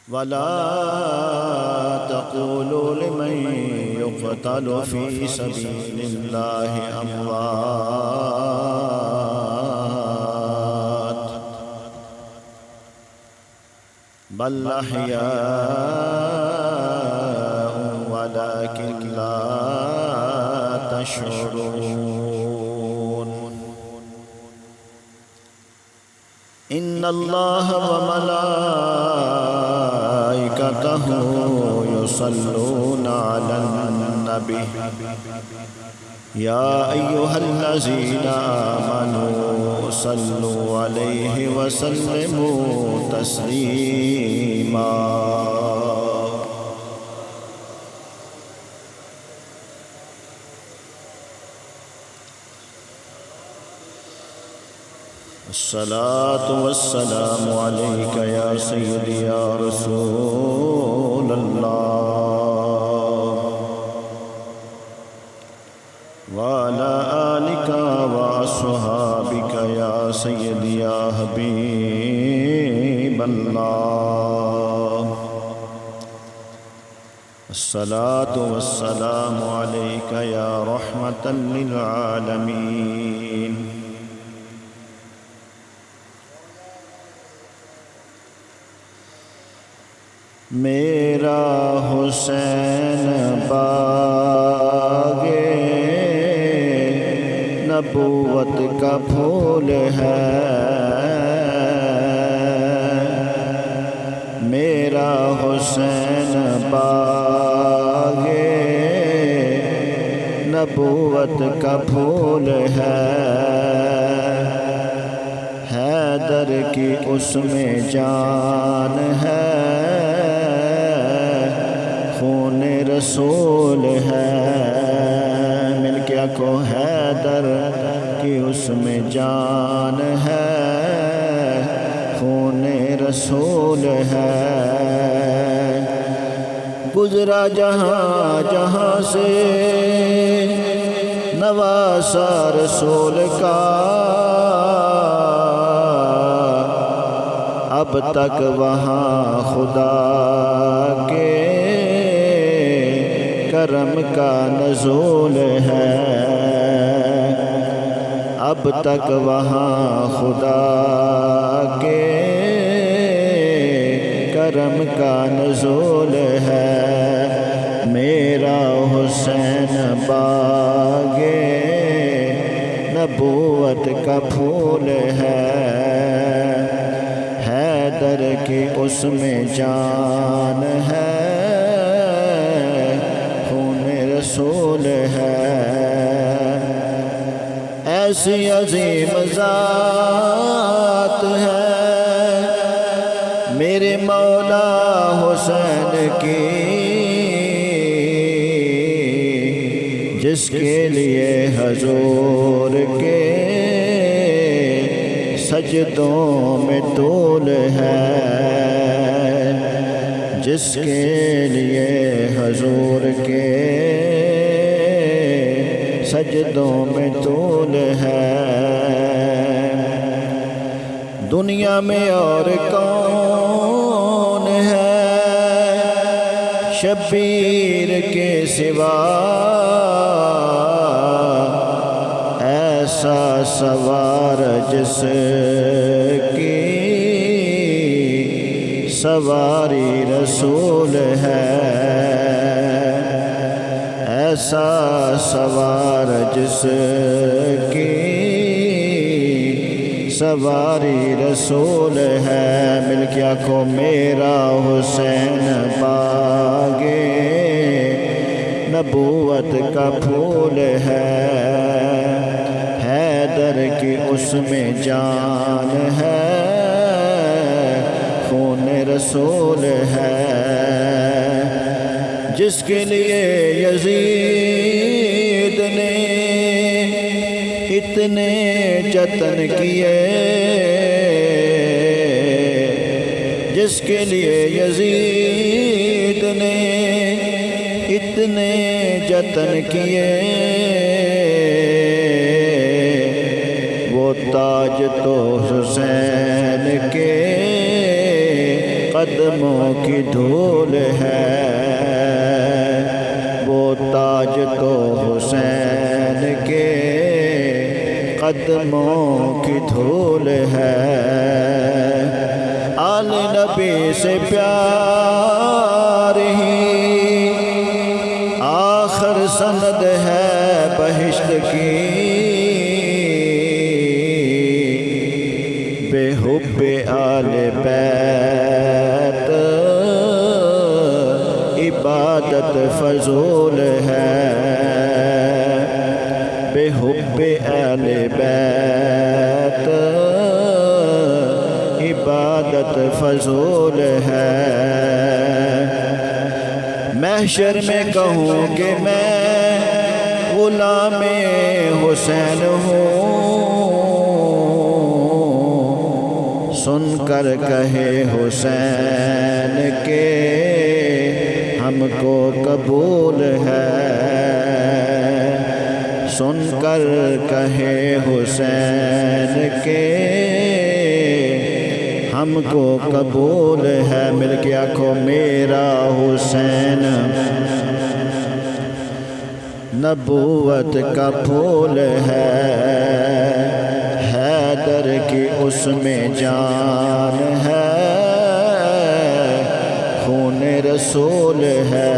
ولا تقولوا لمن يقتل في سبيل الله أموات بل أحياء ولكن لا تشعرون إن الله وملائكته يصلون على النبي يا أيها الذين آمنوا صلوا عليه وسلموا تسليما الصلاة والسلام عليك يا سيدي يا رسول الله وعلى آلك وأصحابك يا سيدي يا حبيب الله الصلاة والسلام عليك يا رحمة للعالمين میرا حسین باغ نبوت کا پھول ہے میرا حسین باغ نبوت کا پھول ہے حیدر کی اس میں جان ہے خون رسول ہے مل کے آکھو حیدر کی اس میں جان ہے خون رسول ہے گزرا جہاں جہاں سے نواسا رسول کا اب تک وہاں خدا کے کرم کا نزول ہے اب تک وہاں خدا کے کرم کا نزول ہے میرا حسین باغ نبوت کا پھول ہے حیدر کی اس میں جان ہے خون رسول ہے ایسی عظیم ذات ہے میرے مولا حسین کی جس کے لیے حضور کے سجدوں میں طول ہے جس کے لیے حضور کے سجدوں میں طول ہے دنیا میں اور کون ہے شبیر کے سوا ایسا سوار جس کی سواری رسول ہے ایسا سوار جس کی سواری رسول ہے مل کے آکھو میرا حسین باغ نبوت کا پھول ہے حیدر کی اس میں جان ہے خون رسول ہے جس کے لیے یزید نے اتنے جتن کیے جس کے لیے یزید نے اتنے جتن کیے وہ تاج تو حسین کے قدموں کی دھول ہے، وہ تاج تو حسین کے قدموں کی دھول ہے۔ آل نبی سے پیار ہی آخر سند ہے بہشت کی، بے حب آل بیت عبادت فضول ہے، بے حب آل بیت عبادت فضول ہے۔ محشر میں کہوں کہ میں غلام حسین ہوں، سن کر کہے حسین کے ہم کو قبول ہے، سن کر کہے حسین کے ہم کو قبول ہے۔ مل کے آنکھوں میرا حسین نبوت کا پھول ہے، حیدر کی اس میں جان ہے، خون رسول ہے،